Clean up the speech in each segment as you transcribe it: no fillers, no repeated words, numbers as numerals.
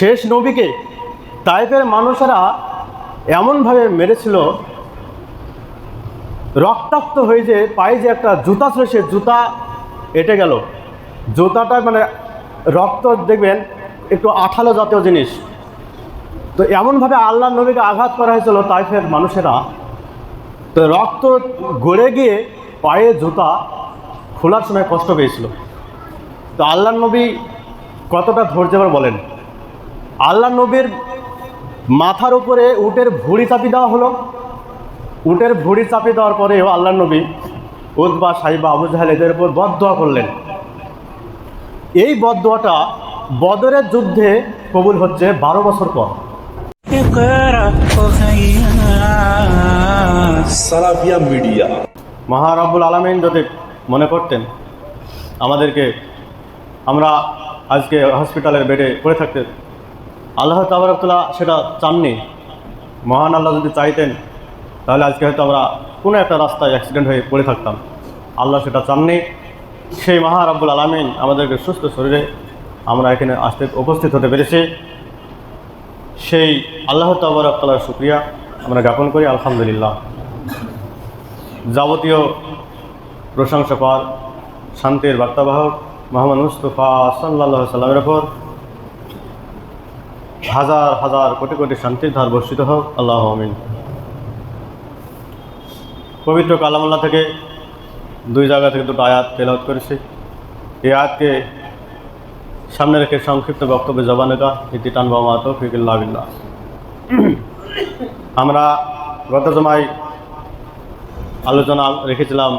শেষ নবীকে তায়েফের মানুষেরা এমনভাবে মেরেছিল, রক্তাক্ত হয়ে যে পায়ে যে একটা জুতা ছিল সে জুতা এঁটে গেল। জুতাটা মানে রক্ত দেখবেন একটু আঠালো জাতীয় জিনিস। তো এমনভাবে আল্লাহর নবীকে আঘাত করা হয়েছিল তায়েফের মানুষেরা, তো রক্ত গড়ে গিয়ে পায়ে জুতা খোলার সময় কষ্ট পেয়েছিল। তো আল্লাহর নবী কতটা ধৈর্যবার বলেন। আল্লাহর নবীর মাথার উপরে উটের ভুঁড়ি চাপিয়ে দেওয়া হলো। উটের ভুঁড়ি চাপিয়ে দেওয়ার পরেও আল্লাহর নবী উতবা, সাইবা, আবু জাহেল এদের উপর বদদোয়া করলেন। এই বদদোয়াটা বদরের যুদ্ধে কবুল হচ্ছে 12 বছর পর। সালাফিয়া মিডিয়া। মহারাব্বুল আলামিন যদি মনে করতেন আমাদেরকে, আমরা আজকে হসপিটালের বেডে পড়ে থাকতে, আল্লাহ তাবারাকাল্লাহ সেটা চাননি। মহান আল্লাহ যদি চাইতেন তাহলে আজকে হয়তো আমরা কোনো একটা রাস্তায় অ্যাক্সিডেন্ট হয়ে পড়ে থাকতাম। আল্লাহ সেটা চাননি। সেই মহারাব্বুল আলামিন আমাদেরকে সুস্থ শরীরে আমরা এখানে আসতে উপস্থিত হতে পেরেছি। সেই আল্লাহ তাবারাকাল্লাহর শুকরিয়া আমরা জ্ঞাপন করি, আলহামদুলিল্লাহ। যাবতীয় প্রশংসা পাওয়ার শান্তির বার্তাবাহক মুহাম্মদ মুস্তাফা সাল্লাল্লাহু আলাইহি সাল্লামের উপর হাজার হাজার কোটি কোটি শান্তির ধার বর্ষিত হোক, আল্লাহু আমিন। পবিত্র কালামুল্লাহ থেকে 2 জায়গা থেকে 2টো আয়াত তেলাওয়াত করেছি। এই আয়াতকে সামনে রেখে সংক্ষিপ্ত বক্তব্যে জবানেকা ইতি টানবা মা তৌফিক ইল্লা বিল্লাহ। আমরা গত জমায় আলোচনা রেখেছিলাম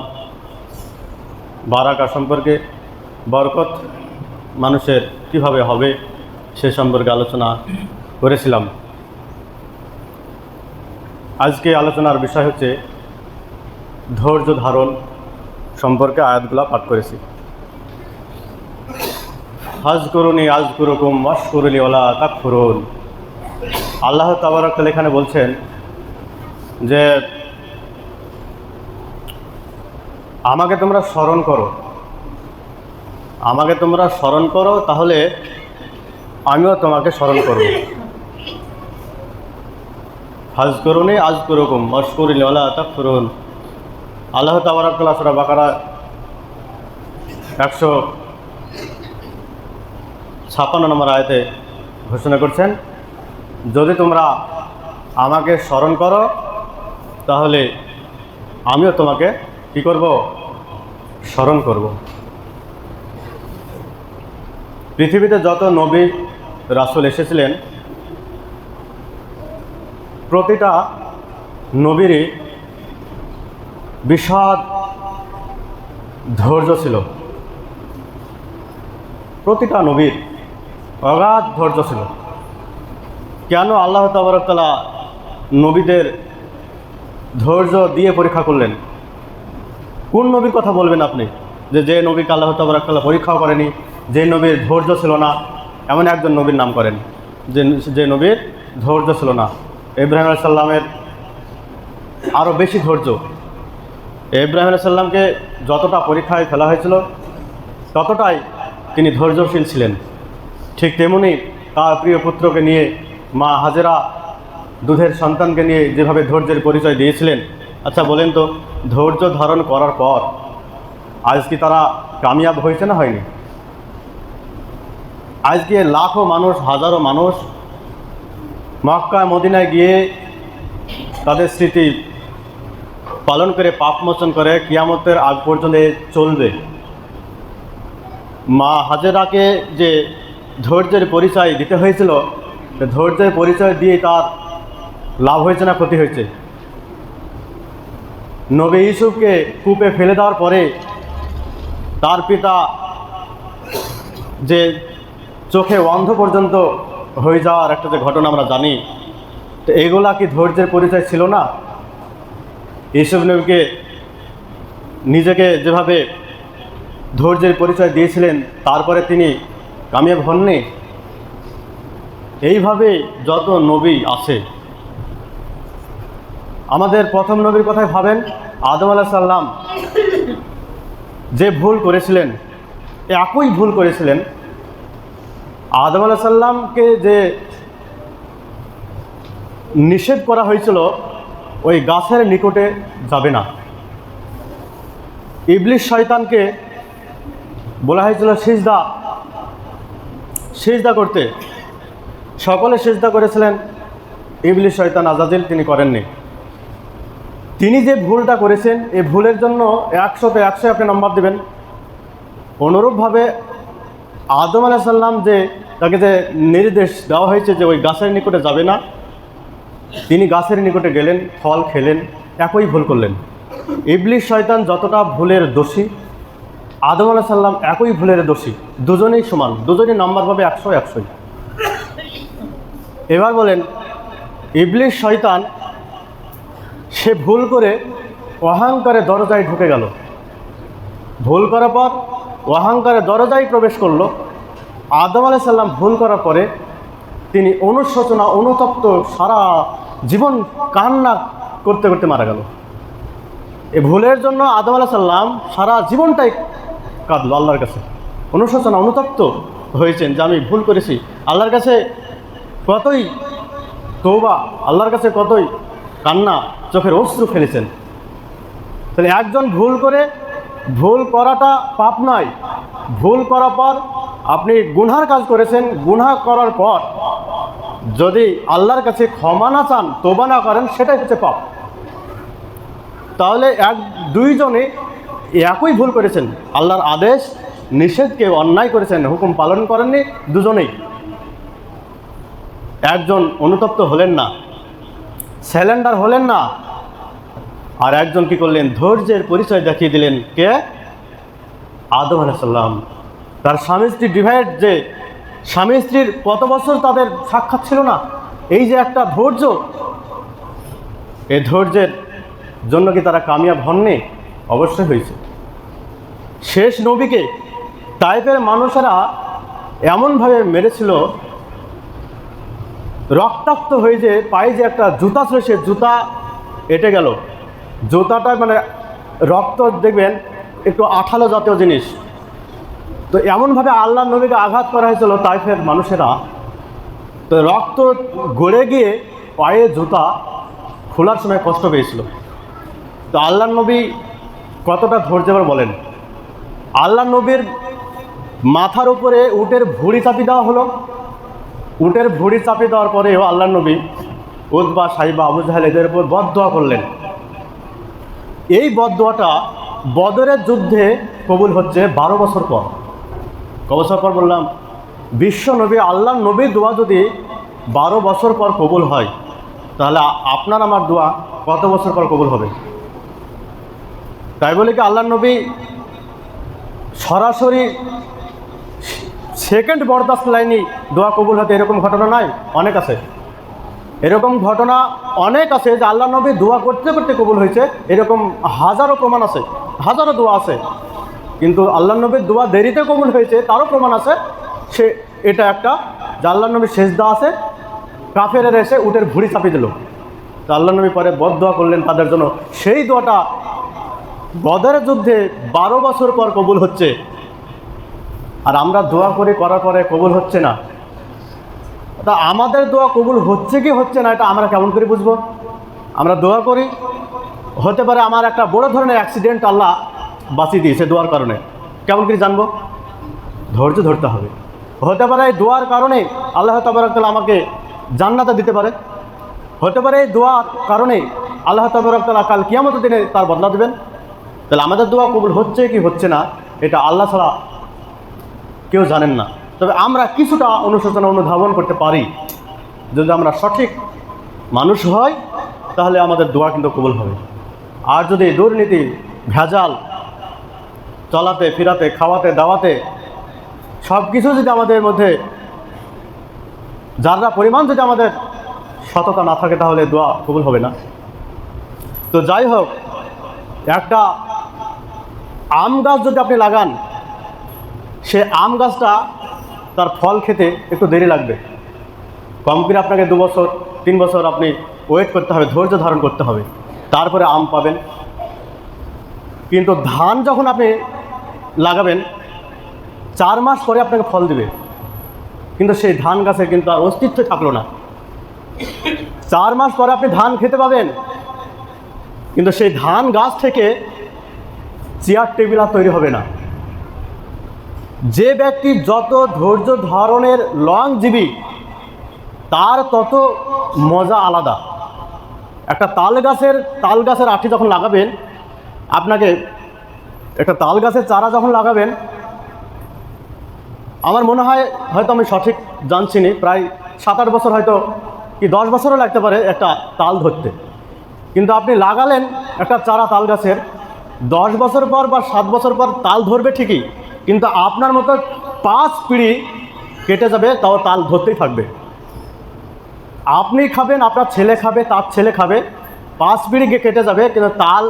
বারাকা সম্পর্কে, বরকত মানুষের কিভাবে হবে সে সম্পর্কে আলোচনা করেছিলাম। আজকে আলোচনার বিষয় হচ্ছে ধৈর্য ধারণ সম্পর্কে আয়াতগুলো পাঠ করেছি। ফাজকুরুনি আযকুরুকুম ওয়াশকুরুলি ওয়ালা তাকফুরুন। আল্লাহ তাবারক তাআলা এখানে বলছেন যে আমাকে তোমরা স্মরণ করো, আমাকে তোমরা স্মরণ করো, তাহলে আমিও তোমাকে স্মরণ করব। ফাজকুরুনি আযকুরুকুম ওয়াশকুরুলি ওয়ালা তাকফুরুন। আল্লাহ তাবারক তাআলা সূরা বাকারা 156 নম্বর আয়াতে ঘোষণা করছেন, যদি তোমরা আমাকে স্মরণ করো তাহলে আমিও তোমাকে কি করব? স্মরণ করব। পৃথিবীতে যত নবী রাসূল এসেছিলেন প্রতিটা নবীরই বিশাল ধৈর্য ছিল। প্রতিটা নবীর অগাধ ধৈর্য ছিল। কেন আল্লাহ তাবারক তাআলা নবীদের ধৈর্য দিয়ে পরীক্ষা করলেন? কোন নবীর কথা বলবেন আপনি যে নবীকে আল্লাহ তাবারক তাআলা পরীক্ষাও করেনি, যে নবীর ধৈর্য ছিল না? এমন একজন নবীর নাম করেন যে নবীর ধৈর্য ছিল না। ইব্রাহিম আলাইহিস সালামের আরও বেশি ধৈর্য। ইব্রাহিম আলাইহিস সালামকে যতটা পরীক্ষায় ফেলা হয়েছিল ততটাই তিনি ধৈর্যশীল ছিলেন। ঠিক তেমনি তার প্রিয় পুত্রকে নিয়ে মা হাজেরা দুধের সন্তানকে নিয়ে যেভাবে ধৈর্যের পরিচয় দিয়েছিলেন, আচ্ছা বলেন তো, ধৈর্য ধারণ করার পর আজ কি তারা কামিয়াব হয়েছে না হয়নি? আজকে লাখো মানুষ, হাজারো মানুষ মক্কা মদিনায় গিয়ে তাদের স্মৃতি পালন করে পাপ মোচন করে কিয়ামতের আগ পর্যন্ত চলবে। মা হাজেরাকে যে ধৈর্যের পরিচয় দিতে হয়েছিল, ধৈর্যের পরিচয় দিয়ে তার লাভ হয়েছে না ক্ষতি হয়েছে? নবী ইউসুফকে কূপে ফেলে দেওয়ার পরে তার পিতা যে চোখে অন্ধ পর্যন্ত হয়ে যাওয়ার একটা যে ঘটনা আমরা জানি, তো এগুলা কি ধৈর্যের পরিচয় ছিল না? ইউসুফ নবীকে নিজেকে যেভাবে ধৈর্যের পরিচয় দিয়েছিলেন তারপরে তিনি কামিয়াব হননি। এইভাবে যত নবী আছে, আমাদের প্রথম নবীর কথাই ভাবেন, আদম আলাইহিস সালাম যে ভুল করেছিলেন, একই ভুল করেছিলেন। আদম আলাইহিস সালামকে যে নিষেধ করা হয়েছিল ওই গাছের নিকটে যাবে না, ইবলিস শয়তানকে বলা হয়েছিল সিজদা করতে, সকলে সিজদা করেছিলেন, ইবলিস শয়তান আজাজিল তিনি করেননি। তিনি যে ভুলটা করেছেন এই ভুলের জন্য 100-তে 100 আপনি নম্বর দেবেন। অনুরূপভাবে আদম আলাইহিস সালাম যে তাকে যে নির্দেশ দেওয়া হয়েছে যে ওই গাছের নিকটে যাবে না, তিনি গাছের নিকটে গেলেন, ফল খেলেন, একই ভুল করলেন। ইবলিস শয়তান যতটা ভুলের দোষী, আদম আলাইহিস সালাম একই ভুলের দোষী, দুজনেই সমান, দুজনেই নাম্বার পাবে 100-100। এবার বলেন, ইবলিস শয়তান সে ভুল করে অহংকারে দরজায় ঢুকে গেল, ভুল করার পর অহংকারে দরজায় প্রবেশ করলো। আদম আলাইহিস সালাম ভুল করার পরে তিনি অনুশোচনা অনুতপ্ত সারা জীবন কান্না করতে করতে মারা গেল। এই ভুলের জন্য আদম আলাইহিস সালাম সারা জীবনটাই কাঁদলো আল্লাহর কাছে, অনুশোচনা অনুতপ্ত হয়েছেন যে আমি ভুল করেছি। আল্লাহর কাছে কতই তওবা, আল্লাহর কাছে কতই কান্না, চোখের অশ্রু ফেলেছেন। তাহলে একজন ভুল করে, ভুল করাটা পাপ নয়, ভুল করার পর আপনি গুনহার কাজ করেছেন, গুনহা করার পর যদি আল্লাহর কাছে ক্ষমা না চান, তওবা না করেন, সেটাই হচ্ছে পাপ। তাহলে দুইজনে একই ভুল করেছেন, আল্লাহর আদেশ নিষেধকে অন্যায় করেছেন, হুকুম পালন করেননি দুজনেই। একজন অনুতপ্ত হলেন না, স্যালেন্ডার হলেন না, আর একজন কি করলেন, ধৈর্যের পরিচয় দেখিয়ে দিলেন। কে? আদম আলাইহিস সালাম। তার স্বামী স্ত্রী ডিভাইড, যে স্বামী স্ত্রীর কত বছর তাদের সাক্ষাৎ ছিল না, এই যে একটা ধৈর্য, এই ধৈর্যের জন্য কি তারা কামিয়াব হননি? অবশ্যই হয়েছে। শেষ নবীকে তাইফের মানুষেরা এমনভাবে মেরেছিল, রক্তাক্ত হয়ে যে পায়ে যে একটা জুতা ছিল, সে জুতা এঁটে গেল, জুতাটা মানে রক্ত দেখবেন একটু আঠালো জাতীয় জিনিস। তো এমনভাবে আল্লাহর নবীকে আঘাত করা হয়েছিল তাইফের মানুষেরা, তো রক্ত গড়ে গিয়ে পায়ে জুতা খোলার সময় কষ্ট পেয়েছিল। তো আল্লাহর নবী কতটা ধৈর্যবার বলেন, আল্লাহর নবীর মাথার উপরে উটের ভুঁড়ি চাপিয়ে দেওয়া হলো, উটের ভুঁড়ি চাপিয়ে দেওয়ার পরেও আল্লাহর নবী উতবা, সাইবা, আবু জাহেল এদের উপর বদদোয়া করলেন। এই বদদোয়াটা বদরের যুদ্ধে কবুল হচ্ছে 12 বছর পর। কবছর পর বললাম, বিশ্ব নবী আল্লাহর নবীর দোয়া যদি 12 বছর পর কবুল হয়, তাহলে আপনার আমার দোয়া কত বছর পর কবুল হবে? তাই বলে কি আল্লাহর নবী সরাসরি সেকেন্ড বরদাস্ত লাইনি দোয়া কবুল হতে, এরকম ঘটনা নাই? অনেক আছে, এরকম ঘটনা অনেক আছে যে আল্লাহ নবী দোয়া করতে করতে কবুল হয়েছে, এরকম হাজারো প্রমাণ আছে, হাজারো দোয়া আছে। কিন্তু আল্লাহ নবীর দোয়া দেরিতে কবুল হয়েছে তারও প্রমাণ আছে। সে এটা একটা যে আল্লাহ নবীর সেজদা আছে, কাফেরের এসে উটের ভুঁড়ি চাপিয়ে দিল, তো আল্লাহ নবী পরে বদদোয়া করলেন তাদের জন্য। সেই দোয়াটা বদরের যুদ্ধে 12 বছর পর কবুল হচ্ছে, আর আমরা দোয়া করি, করার পরে কবুল হচ্ছে না। তা আমাদের দোয়া কবুল হচ্ছে কি হচ্ছে না, এটা আমরা কেমন করে বুঝবো? আমরা দোয়া করি, হতে পারে আমার একটা বড় ধরনের অ্যাক্সিডেন্ট আল্লাহ বাঁচিয়ে দিয়েছে দোয়ার কারণে, কেমন করে জানবো? ধৈর্য ধরতে হবে। হতে পারে এই দোয়ার কারণে আল্লাহ তাবারক তাআলা আমাকে জান্নাতে দিতে পারে, হতে পারে এই দোয়ার কারণে আল্লাহ তাবারক তাআলা কাল কিয়ামতের দিনে তার বদলা দেবেন। তাহলে আমাদের দোয়া কবুল হচ্ছে কি হচ্ছে না, এটা আল্লাহ ছাড়া কেউ জানেন না। তবে আমরা কিছুটা অনুশোচনা অনুধাবন করতে পারি, যদি আমরা সঠিক মানুষ হই তাহলে আমাদের দোয়া কিন্তু কবুল হবে। আর যদি দুর্নীতি, ভেজাল, চলাতে ফিরাতে, খাওয়াতে দাওয়াতে সব কিছু যদি আমাদের মধ্যে যারা পরিমাণ যদি আমাদের সততা না থাকে, তাহলে দোয়া কবুল হবে না। তো যাই হোক, একটা আম গাছ যদি আপনি লাগান, সে আম গাছটা তার ফল খেতে একটু দেরি লাগবে, কম করে আপনাকে 2 বছর 3 বছর আপনি ওয়েট করতে হবে, ধৈর্য ধারণ করতে হবে, তারপরে আম পাবেন। কিন্তু ধান যখন আপনি লাগাবেন 4 মাস পরে আপনাকে ফল দিবে, কিন্তু সেই ধান গাছের কিন্তু আর অস্তিত্ব থাকলো না। 4 মাস পরে আপনি ধান খেতে পাবেন, কিন্তু সেই ধান গাছ থেকে চেয়ার টেবিল আর তৈরি হবে না। যে ব্যক্তি যত ধৈর্য ধারণের লংজিভি, তার তত মজা আলাদা। একটা তাল গাছের আঠি যখন লাগাবেন, আপনাকে একটা তাল গাছের চারা যখন লাগাবেন, আমার মনে হয়, হয়তো আমি সঠিক জানছি না, প্রায় 7-8 বছর হয়তো কি 10 বছরও লাগতে পারে একটা তাল ধরতে। কিন্তু আপনি লাগালেন একটা চারা তাল গাছের, 10 বছর পর বা 7 বছর পর তাল ধরবে ঠিকই, কিন্তু আপনার মতো 5 পিঁড়ি কেটে যাবে, তাও তাল ধরতেই থাকবে। আপনি খাবেন, আপনার ছেলে খাবে, তার ছেলে খাবে, 5 পিঁড়ি গিয়ে কেটে যাবে, কিন্তু তাল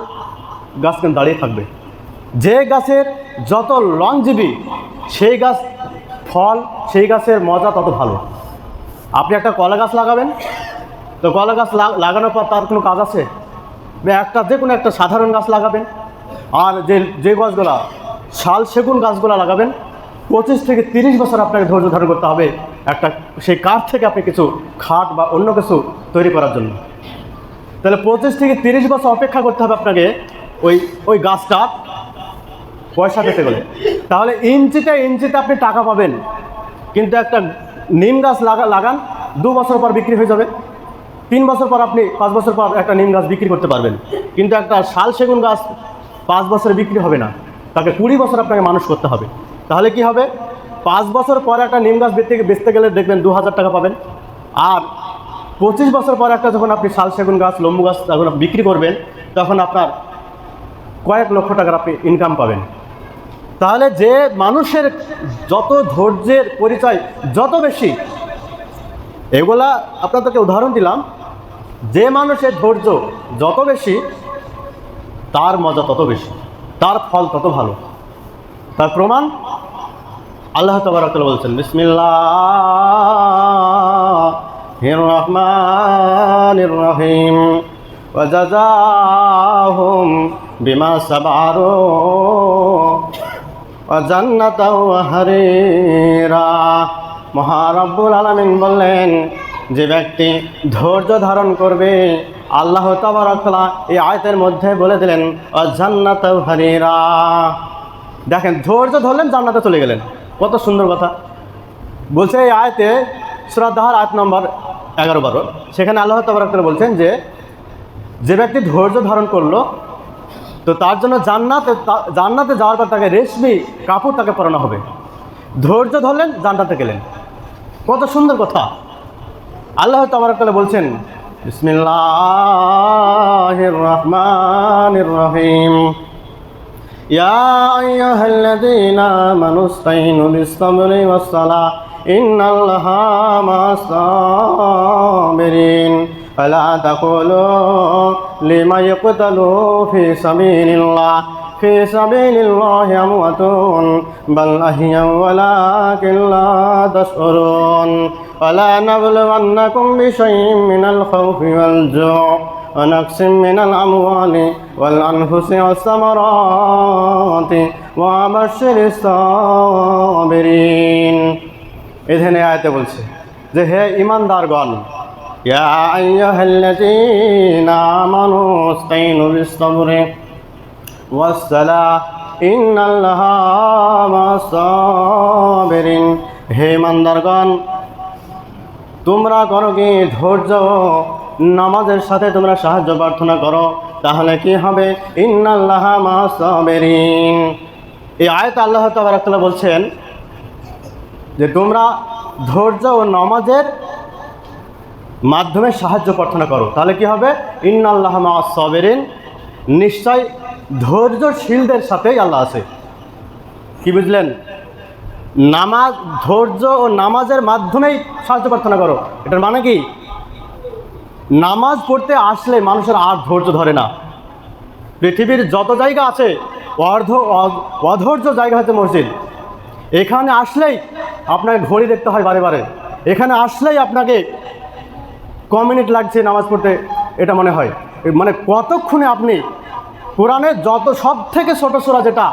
গাছ কিন্তু দাঁড়িয়ে থাকবে। যে গাছের যত লংজিভি, সেই গাছ ফল, সেই গাছের মজা তত ভালো। আপনি একটা কলা গাছ লাগাবেন, তো কলা গাছ লাগানোর পর তার কোনো কাজ আছে? একটা যে কোনো একটা সাধারণ গাছ লাগাবেন, আর যে গাছগুলা শাল সেগুন গাছগুলা লাগাবেন, 25 থেকে 30 বছর আপনাকে ধৈর্য ধারণ করতে হবে একটা সেই কাঠ থেকে আপনি কিছু খাট বা অন্য কিছু তৈরি করার জন্য। তাহলে 25 থেকে 30 বছর অপেক্ষা করতে হবে আপনাকে ওই গাছটা পয়সা পেতে গেলে। তাহলে ইঞ্চিতে আপনি টাকা পাবেন, কিন্তু একটা নিম গাছ লাগান, 2 বছর পর বিক্রি হয়ে যাবে, 3 বছর পর আপনি 5 বছর পর একটা নিম গাছ বিক্রি করতে পারবেন। কিন্তু একটা শাল সেগুন গাছ 5 বছরে বিক্রি হবে না, তাকে 20 বছর আপনাকে মানুষ করতে হবে। তাহলে কি হবে? 5 বছর পরে একটা নিম গাছ বেচতে গেলে দেখবেন 2000 টাকা পাবেন, আর 25 বছর পর একটা যখন আপনি শাল সেগুন গাছ, লম্বু গাছ যখন বিক্রি করবেন, তখন আপনার কয়েক লক্ষ টাকার আপনি ইনকাম পাবেন। তাহলে যে মানুষের যত ধৈর্যের পরিচয় যত বেশি, এগুলা আপনাদেরকে উদাহরণ দিলাম, যে মানুষের ধৈর্য যত বেশি, তার মজা তত বেশি, তার ফল তত ভালো। তার প্রমাণ আল্লাহ তাবারক ওয়া তাআলা বলছেন, বিসমিল্লাহির রহমানির রহিম, ওয়া জাযাহুম বিমা সাবারু ওয়া জান্নাতাও ওয়া হারিরা। মহারব্বুল আলামিন বললেন, যে ব্যক্তি ধৈর্য ধারণ করবে, আল্লাহ তাবারক ওয়া তাআলা এই আয়াতের মধ্যে বলে দিলেন ওয়া জান্নাতাও হারিরা। দেখেন, ধৈর্য ধরলেন, জান্নাতে চলে গেলেন, কত সুন্দর কথা বলছে এই আয়াতে। সূরা দাহর আয়াত নম্বর 11-12, সেখানে আল্লাহ তাবারক ওয়া তাআলা বলছেন যে ব্যক্তি ধৈর্য ধারণ করলো, তো তার জন্য জান্নাতে যাওয়ার পর তাকে রেশমি কাপড় তাকে পরানো হবে। ধৈর্য ধরলেন, জান্নাতে গেলেন, কত সুন্দর কথা। আল্লাহ তাবারক ওয়া তাআলা বলছেন, বিসমিল্লাহির রহমানির রহিম, ইয়া আইয়ুহাল্লাযীনা আমানু ইসতাঈনু বিস-সাবরি ওয়াস-সালাহ ইন্নাল্লাহা মা'আস-সাবিরিন ওয়ালা তাকুলু লিমান ইয়াকতালু ফি সাবিলিল্লাহি আমওয়াতুন বাল আহইয়াউ ওয়ালাকিন লা তাশউরুন ওয়ালা নাবলুওয়ান্নাকুম বিশাইইন মিনাল খাউফি ওয়াল জু'i ওয়া নাকসিম মিনাল আমওয়ালি ওয়াল আনফুসি ওয়াস-সামারাতি ওয়া বাশশিরিস সাবিরিন। এখানে আয়াতে বলছে যে, হে ঈমানদারগণ, ইয়া আইয়ুহাল্লাযীনা আমানু ইসতাঈনু বিস-সাবরি ওয়াস-সালাহ ইন্নাল্লাহা মা'আস-সাবিরিন। হে ঈমানদারগণ, তোমরা করো কি ধৈর্য, নামাজের সাথে তোমরা সাহায্য প্রার্থনা করো, তাহলে কি হবে? ইন্নাল্লাহা মা'আস-সাবিরিন। এই আয়াতে আল্লাহ তাবারক ওয়া তাআলা বলছেন যে তোমরা ধৈর্য ও নামাজের মাধ্যমে সাহায্য প্রার্থনা করো, তাহলে কি হবে? ইন্নাল্লাহা মা'আস-সাবিরিন, নিশ্চয় ধৈর্যশীলদের সাথেই আল্লাহ আছে। কি বুঝলেন? নামাজ, ধৈর্য ও নামাজের মাধ্যমেই সাহায্য প্রার্থনা করো, এটার মানে কি? নামাজ পড়তে আসলে মানুষের আর ধৈর্য ধরে না। পৃথিবীর যত জায়গা আছে, অধৈর্য জায়গা হচ্ছে মসজিদ। এখানে আসলেই আপনাকে ঘড়ি দেখতে হয় বারে বারে, এখানে আসলেই আপনাকে ক মিনিট লাগছে নামাজ পড়তে এটা মনে হয়, মানে কতক্ষণে আপনি কোরআনের যত সব থেকে ছোটো সূরা যেটা,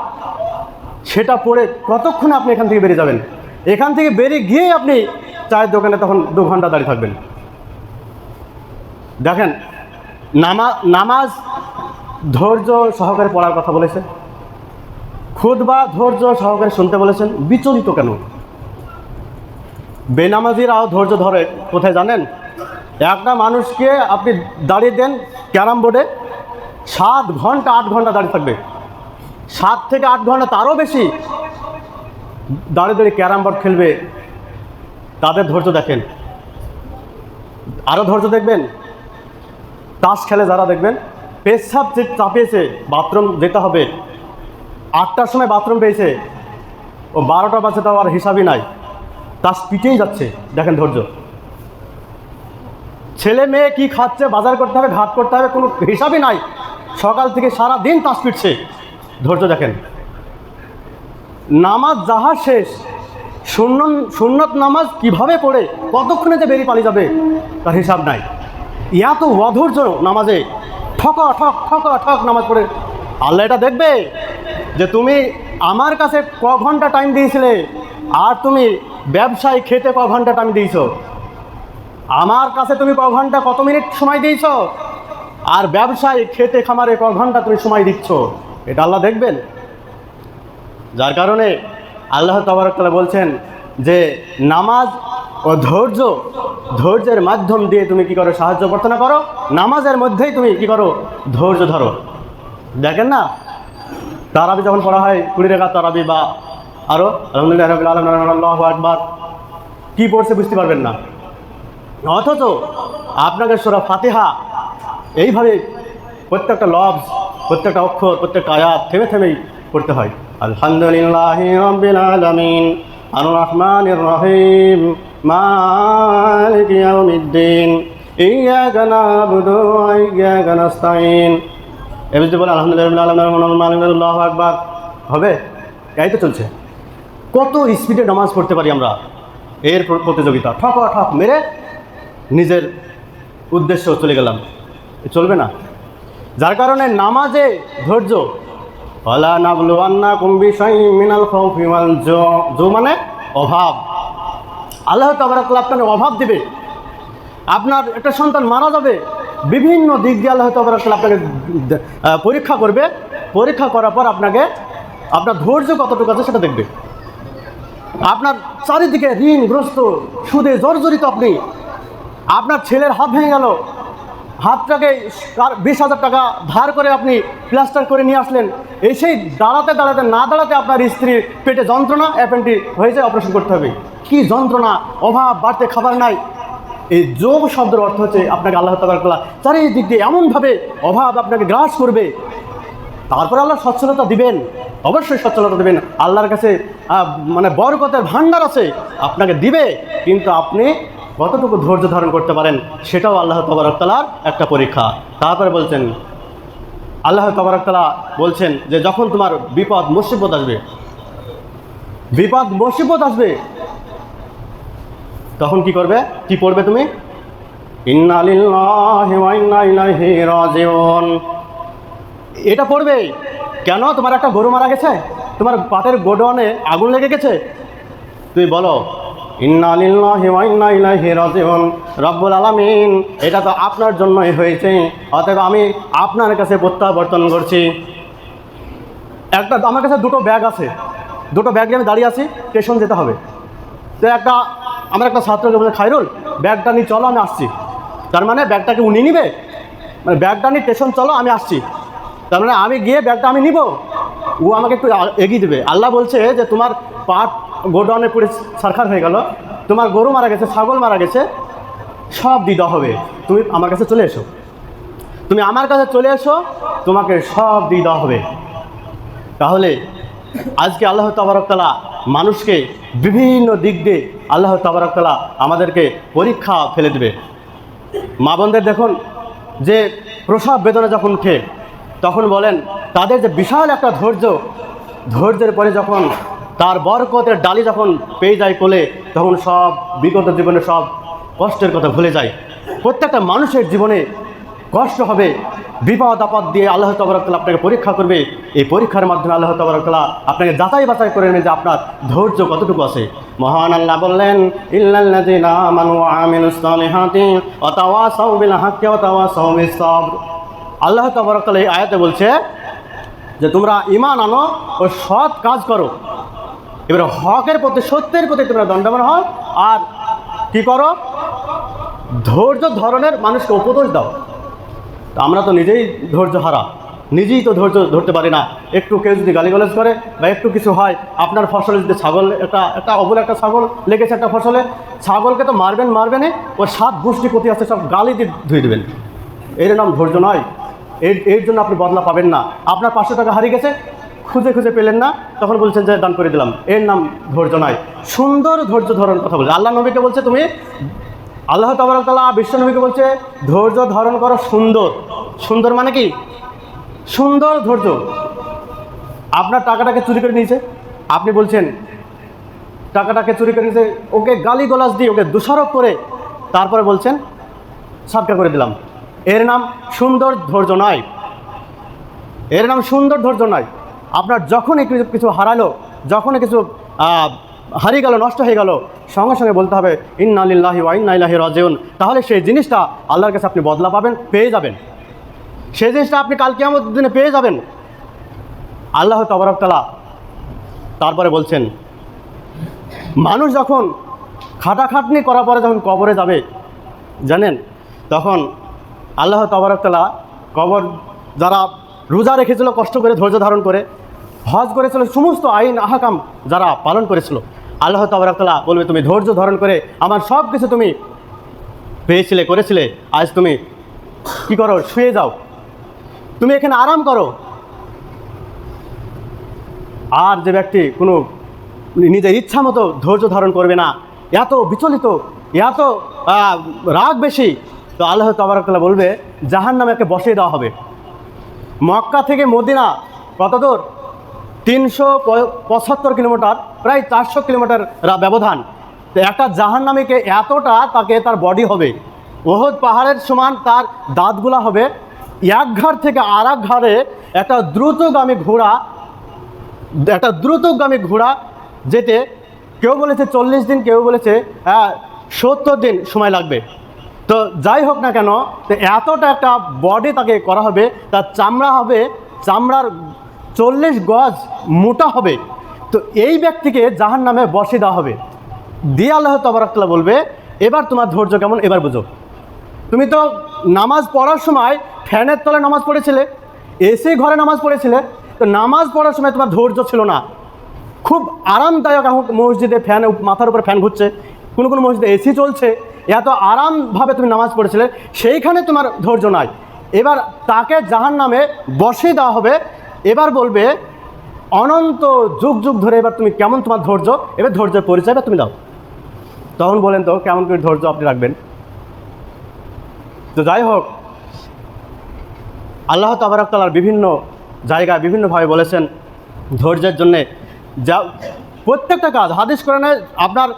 সেটা পড়ে কতক্ষণে আপনি এখান থেকে বেরিয়ে যাবেন। এখান থেকে বেরিয়ে গিয়েই আপনি চায়ের দোকানে তখন 2 ঘন্টা দাঁড়িয়ে থাকবেন। দেখেন, নামাজ ধৈর্য সহকারে পড়ার কথা বলেছে, খুতবা ধৈর্য সহকারে শুনতে বলেছেন, বিচলিত কেন? বেনামাজিরাও ধৈর্য ধরে কোথায় জানেন? একটা মানুষকে আপনি দাঁড়িয়ে দেন ক্যারাম বোর্ডে, 7 ঘন্টা 8 ঘন্টা দাঁড়িয়ে থাকবে, 7 থেকে 8 ঘন্টা তারও বেশি দাঁড়িয়ে দাঁড়িয়ে ক্যারাম বোর্ড খেলবে। তাদের ধৈর্য দেখেন। আরও ধৈর্য দেখবেন তাস খেলে যারা, দেখবেন পেশাব যে চাপিয়েছে, বাথরুম যেতে হবে, 8টার সময় বাথরুম পেয়েছে, ও 12টা বাজে, তাও আর হিসাবই নাই, তাস পিটেই যাচ্ছে। দেখেন ধৈর্য। ছেলে মেয়ে কি খাচ্ছে, বাজার করতে হবে, ঘাট করতে হবে, কোনো হিসাবই নাই, সকাল থেকে সারা দিন তাস পিটছে। ধৈর্য দেখেন। নামাজ যাহা শেষ, সুন্নত নামাজ কিভাবে পড়ে কতক্ষণে যে বেরিয়ে পালিয়ে যাবে তার হিসাব নাই। এত অধৈর্য নামাজে, ঠক ঠক ঠক ঠক নামাজ পড়ে। আল্লাহ এটা দেখবে যে তুমি আমার কাছে ক ঘন্টা টাইম দিয়েছিলে, আর তুমি ব্যবসায় খেতে ক ঘন্টা টাইম দিয়েছ। আমার কাছে তুমি ক ঘন্টা কত মিনিট সময় দিয়েছ, আর ব্যবসায় খেতে খামারে ক ঘন্টা তুমি সময় দিচ্ছ, এটা আল্লাহ দেখবেন। যার কারণে আল্লাহ তাবারক তাআলা বলছেন যে নামাজ ও ধৈর্যের মাধ্যম দিয়ে তুমি কি করো, সাহায্য প্রার্থনা করো, নামাজের মধ্যেই তুমি কি করো, ধৈর্য ধরো। দেখেন না, তারাবি যখন পড়া হয় 20 রাকাত তারাবি বা আরও আলহামদুলিল্লাহ রাব্বিল আলামিন আল্লাহু আকবার, কী পড়ছে বুঝতে পারবেন না, অথচ আপনাকে সূরা ফাতিহা এইভাবে প্রত্যেকটা লফজ, প্রত্যেকটা অক্ষর, প্রত্যেকটা আয়াত থেমে থেমেই পড়তে হয়। আলহামদুলিল্লাহি রাব্বিল আলামিন আর রহমানির রহিম মালিকি ইয়াউমিদ্দিন ইয়্যাকা না'বুদু ওয়া ইয়্যাকা নাস্তাঈন। এবার যদি বলে আলহামদুলিল্লাহ রাব্বিল আলামিন আল্লাহু আকবার, হবে? এই তো চলছে। কত স্পিডে নামাজ পড়তে পারি আমরা, এর প্রতিযোগিতা, ঠক ঠক মেরে নিজের উদ্দেশ্য চলে গেলাম, চলবে না। যার কারণে নামাজে ধৈর্য। ওয়ালা নাবলুওয়ান্নাকুম বিশাইইম মিনাল খাউফি ওয়াল জু, মানে অভাব। আল্লাহ তাবারক ওয়া তাআলা আপনাকে অভাব দিবে, আপনার একটা সন্তান মারা যাবে, বিভিন্ন দিক দিয়ে আল্লাহ তাবারক ওয়া তাআলা আপনাকে পরীক্ষা করবে। পরীক্ষা করার পর আপনাকে আপনার ধৈর্য কতটুকু আছে সেটা দেখবে। আপনার চারিদিকে ঋণগ্রস্ত, সুদে জর্জরিত আপনি, আপনার ছেলের হাত ভেঙে গেল, হাতটাকে 20,000 টাকা ধার করে আপনি প্লাস্টার করে নিয়ে আসলেন, এসেই দাঁড়াতে না দাঁড়াতে আপনার স্ত্রীর পেটে যন্ত্রণা, অ্যাপেন্ডিক্স হয়েছে, অপারেশন করতে হবে। কি যন্ত্রণা, অভাব, বাড়তে খাবার নাই। এই যোগ শব্দের অর্থ হচ্ছে আপনাকে আল্লাহ তাআলা চারিদিক দিয়ে এমনভাবে অভাব আপনাকে গ্রাস করবে, তারপরে আল্লাহ সচ্ছলতা দিবেন, অবশ্যই সচ্ছলতা দেবেন। আল্লাহর কাছে মানে বরকতের ভান্ডার আছে, আপনাকে দিবে, কিন্তু আপনি কতটুকু ধৈর্য ধারণ করতে পারেন সেটাও আল্লাহ তাবারক তাআলার একটা পরীক্ষা। তারপরে বলছেন, আল্লাহ তাবারক তাআলা বলছেন যে যখন তোমার বিপদ মুসিবত আসবে, তখন কি করবে, কি পড়বে তুমি? ইন্না লিল্লাহি ওয়া ইন্না ইলাইহি রাজিউন, এটা পড়বে। কেন? তোমার একটা গরু মারা গেছে, তোমার পাটের গোডাউনে আগুন লেগে গেছে, তুমি বলো ইন্না লিল্লাহি ওয়া ইন্না ইলাইহি রাজিউন, রব্বুল আলামিন এটা তো আপনার জন্যই হয়েছে, অতএব আমি আপনার কাছে প্রত্যাবর্তন করছি। আমার কাছে 2টো ব্যাগ আছে, 2টো ব্যাগ নিয়ে আমি দাঁড়িয়ে আছি, স্টেশন যেতে হবে। তো আমার একটা ছাত্রকে বলে, খায়রুল ব্যাগটা নিয়ে চলো, আমি আসছি। তার মানে ব্যাগটাকে উনি নিবে, মানে ব্যাগটা নিয়ে স্টেশন চলো, আমি আসছি। তার মানে আমি গিয়ে ব্যাগটা আমি নিব, ও আমাকে একটু এগিয়ে দেবে। আল্লাহ বলছে যে তোমার পাট গোডাউনে পড়ে ছারখার হয়ে গেল, তোমার গরু মারা গেছে, ছাগল মারা গেছে, সব দিতে হবে, তুমি আমার কাছে চলে এসো, তুমি আমার কাছে চলে এসো, তোমাকে সব দিয়ে দেওয়া হবে। তাহলে আজকে আল্লাহ তাবারক তাআলা মানুষকে বিভিন্ন দিক দিয়ে আল্লাহ তাবারক তাআলা আমাদেরকে পরীক্ষা ফেলে দেবে। মা বোনদের দেখুন, যে প্রসব বেদনা যখন উঠে তখন বলেন তাদের যে বিশাল একটা ধৈর্যের পরে যখন তার বরকতের ডালি যখন পেয়ে যায় কোলে, তখন সব বিগত জীবনে সব কষ্টের কথা ভুলে যায়। প্রত্যেকটা মানুষের জীবনে কষ্ট হবে, বিপদ আপদ দিয়ে আল্লাহ তাবারক তাআলা আপনাকে পরীক্ষা করবে। এই পরীক্ষার মাধ্যমে আল্লাহ তাবারক তাআলা আপনাকে যাচাই বাছাই করে নেবে যে আপনার ধৈর্য কতটুকু আছে। মহান আল্লাহ বললেন, ইল্লাল্লাযীনা আমানু ওয়া আমিলুস সালিহাতি ওয়া তাওয়াসাউ বিল হাক্কি ওয়া তাওয়াসাউ বিস সাবর। আল্লাহ তাবারক তাআলা এই আয়াতে বলছে যে তোমরা ঈমান আনো ও সৎ কাজ করো। এবার হকের প্রতি, সত্যের প্রতি তোমরা দণ্ডায়মান হও, আর কি করো, ধৈর্য ধরনের মানুষকে উপদেশ দাও। তো আমরা তো নিজেই ধৈর্য হারা, নিজেই তো ধৈর্য ধরতে পারি না। একটু কেউ যদি গালিগালাজ করে বা একটু কিছু হয়, আপনার ফসলে যদি ছাগল একটা অবুল একটা ছাগল লেগেছে একটা ফসলে, ছাগলকে তো মারবেনই, ওর 7 গোষ্ঠী প্রতি আছে সব গালি দিয়ে ধুয়ে দেবেন। এর নাম ধৈর্য নয়। এর জন্য আপনি বদলা পাবেন না। আপনার 500 টাকা হারিয়ে গেছে, খুঁজে পেলেন না, তখন বলছেন যে দান করে দিলাম, এর নাম ধৈর্য নয়। সুন্দর ধৈর্য ধরন কথা বলছে আল্লাহ নবীকে বলছে, তুমি আল্লাহ তাবারক তাআলা বিশ্ব নবীকে বলছে ধৈর্য ধারণ করো। সুন্দর মানে কি? সুন্দর ধৈর্য। আপনার টাকাটাকে চুরি করে নিয়েছে, আপনি বলছেন টাকাটাকে চুরি করে নিয়েছে, ওকে গালি গলাজ দিয়ে ওকে দোষারোপ করে তারপরে বলছেন সাবকা করে দিলাম। এর নাম সুন্দর ধৈর্য নয়। এর নাম সুন্দর ধৈর্য নয়। আপনার যখনই কিছু হারালো, যখনই কিছু হারিয়ে গেল, নষ্ট হয়ে গেল, সঙ্গে সঙ্গে বলতে হবে ইন্না লিল্লাহি ওয়া ইন্না ইলাইহি রাজিউন। তাহলে সেই জিনিসটা আল্লাহর কাছে আপনি বদলা পাবেন, পেয়ে যাবেন। সেই জিনিসটা আপনি কাল কিয়ামতের দিনে পেয়ে যাবেন। আল্লাহ তাবারক তাআলা তারপরে বলছেন, মানুষ যখন খাটাখাটনি করার পরে যখন কবরে যাবে, জানেন, তখন আল্লাহ তাবারক তাআলা কবর, যারা রোজা রেখেছিল কষ্ট করে, ধৈর্য ধারণ করে, হজ করেছিল, সমস্ত আইন আহকাম যারা পালন করেছিল, আল্লাহ তাবারক তাআলা বলবে তুমি ধৈর্য ধারণ করে আমার সব কিছু তুমি পেয়েছিলে, করেছিলে, আজ তুমি কি করো, শুয়ে যাও, তুমি এখানে আরাম করো। আর যে ব্যক্তি কোনো নিজের ইচ্ছা মতো ধৈর্য ধারণ করবে না, এত বিচলিত, এত রাগ বেশি, তো আল্লাহ তাবারক তাআলা বলবে জাহান্নামে একে বসিয়ে দেওয়া হবে। মক্কা থেকে মদিনা কত দূর? 375 কিলোমিটার, প্রায় 400 কিলোমিটার ব্যবধান। তো একটা জাহান্নামীকে এতটা তাকে তার বডি হবে, ওহদ পাহাড়ের সমান তার দাঁতগুলা হবে, এক ঘাড় থেকে আর এক ঘাড়ে একটা দ্রুতগামী ঘোড়া যেতে কেউ বলেছে 40 দিন, কেউ বলেছে 70 দিন সময় লাগবে। তো যাই হোক না কেন, তো এতটা একটা বডি তাকে করা হবে, তার চামড়ার 40 গজ মোটা হবে। তো এই ব্যক্তিকে জাহান্নামে বসিয়ে দেওয়া হবে। দিয়ে আল্লাহ তাবারক তাআলা বলবে এবার তোমার ধৈর্য কেমন, এবার বুঝো। তুমি তো নামাজ পড়ার সময় ফ্যানের তলে নামাজ পড়েছিলে, এসি ঘরে নামাজ পড়েছিলে, তো নামাজ পড়ার সময় তোমার ধৈর্য ছিল না। খুব আরামদায়ক, এখন মসজিদে ফ্যান, মাথার উপরে ফ্যান ঘুরছে, কোনো মসজিদে এসি চলছে, এত আরামভাবে তুমি নামাজ পড়েছিলে, সেইখানে তোমার ধৈর্য নাই। এবার তাকে জাহান্নামে বসিয়ে দেওয়া হবে। এবার বলবে অনন্ত যুগ যুগ ধরে এবার তুমি কেমন তোমার ধৈর্য, এবার ধৈর্যের পরিচয়টা তুমি দাও। তখন বলেন তো কেমন করে ধৈর্য আপনি রাখবেন? তো যাই হোক, আল্লাহ তাবারক তাআলার বিভিন্ন জায়গায় বিভিন্নভাবে বলেছেন ধৈর্যের জন্যে। যা প্রত্যেকটা কাজ হাদিস কোরআনে, আপনার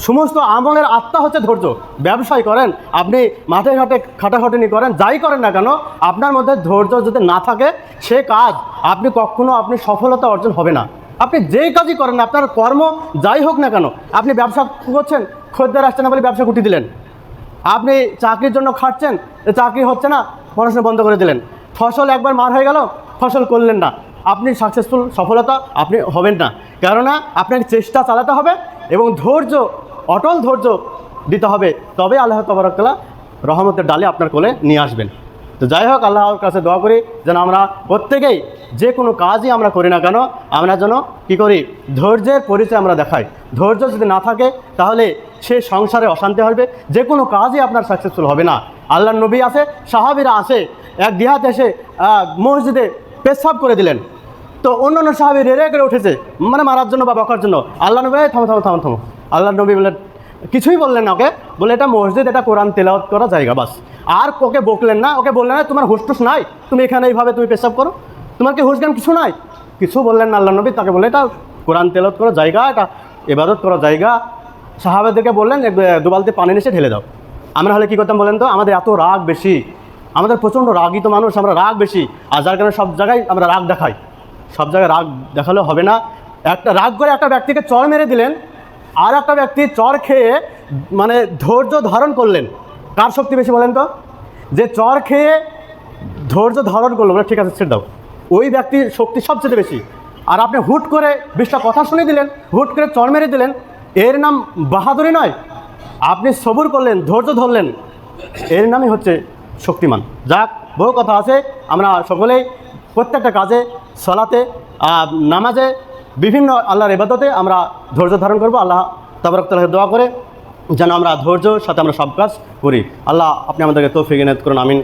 সমস্ত আমলের আত্মা হচ্ছে ধৈর্য। ব্যবসায় করেন আপনি, মাঠে ঘাটে খাটাখাটনি করেন, যাই করেন না কেন, আপনার মধ্যে ধৈর্য যদি না থাকে সে কাজ আপনি সফলতা অর্জন হবে না। আপনি যেই কাজই করেন না, আপনার কর্ম যাই হোক না কেন, আপনি ব্যবসা করছেন, খদ্দের আসছে না বলে ব্যবসা কুটি দিলেন, আপনি চাকরির জন্য খাটছেন, চাকরি হচ্ছে না, পড়াশোনা বন্ধ করে দিলেন, ফসল একবার মার হয়ে গেল, ফসল করলেন না, আপনি সাকসেসফুল, সফলতা আপনি হবেন না। কেননা আপনাকে চেষ্টা চালাতে হবে এবং ধৈর্য, অটল ধৈর্য দিতে হবে, তবে আল্লাহ তাবারক তাআলা রহমতের ডালে আপনার কোলে নিয়ে আসবেন। তো যাই হোক, আল্লাহর কাছে দোয়া করি যেন আমরা প্রত্যেকেই যে কোনো কাজই আমরা করি না কেন, আমরা যেন কী করি, ধৈর্যের পরিচয় আমরা দেখাই। ধৈর্য যদি না থাকে তাহলে সে সংসারে অশান্তি হবে, যে কোনো কাজই আপনার সাকসেসফুল হবে না। আল্লাহর নবী আছে, সাহাবীরা আছে, এক দিহাতে এসে মসজিদে পেশাব করে দিলেন, তো অন্য সাহাবী রেড়ে করে উঠেছে, মানে মারার জন্য বা বকার জন্য। আল্লাহ নবী থামো। আল্লাহ নবী বললেন, কিছুই বললেন না, ওকে বলে এটা মসজিদ, এটা কোরআন তেলাওয়াত করা জায়গা, বাস। আর ওকে বকলেন না, ওকে বললেন না তোমার হুশটুস নাই, তুমি এখানে এইভাবে তুমি পেশাব করো, তোমার কি হুশজ্ঞান কিছু নাই, কিছু বললেন না আল্লাহ নবী। তাকে বললেন এটা কোরআন তেলাওয়াত করা জায়গা, এটা ইবাদত করা জায়গা। সাহাবাদেরকে বললেন 2 বালতি পানি নিচে ঢেলে দাও। আমরা হলে কী করতাম বলেন তো? আমাদের এত রাগ বেশি, আমাদের প্রচণ্ড রাগী তো মানুষ, আমরা রাগ বেশি, আর যার কারণে সব জায়গায় আমরা রাগ দেখাই। সব জায়গায় রাগ দেখালেও হবে না। একটা রাগ করে একটা ব্যক্তিকে চড় মেরে দিলেন, আর একটা ব্যক্তি চড় খেয়ে মানে ধৈর্য ধারণ করলেন। কার শক্তি বেশি বলেন তো? যে চড় খেয়ে ধৈর্য ধারণ করলো, মানে ঠিক আছে ছেড়ে দাও, ওই ব্যক্তির শক্তি সবচেয়ে বেশি। আর আপনি হুট করে 20টা কথা শুনে দিলেন, হুট করে চড় মেরে দিলেন, এর নাম বাহাদুরি নয়। আপনি সবুর করলেন, ধৈর্য ধরলেন, এর নামই হচ্ছে শক্তিমান। যাক, বহু কথা আছে। আমরা সকলেই প্রত্যেকটা কাজে, সলাতে, নামাজে, বিভিন্ন আল্লাহর ইবাদতে আমরা ধৈর্য ধারণ করব। আল্লাহ তাবারক তাআলা দোয়া করে যেন আমরা ধৈর্যর সাথে আমরা সব কাজ করি। আল্লাহ আপনি আমাদেরকে তৌফিক ইনায়াত করুন, আমিন।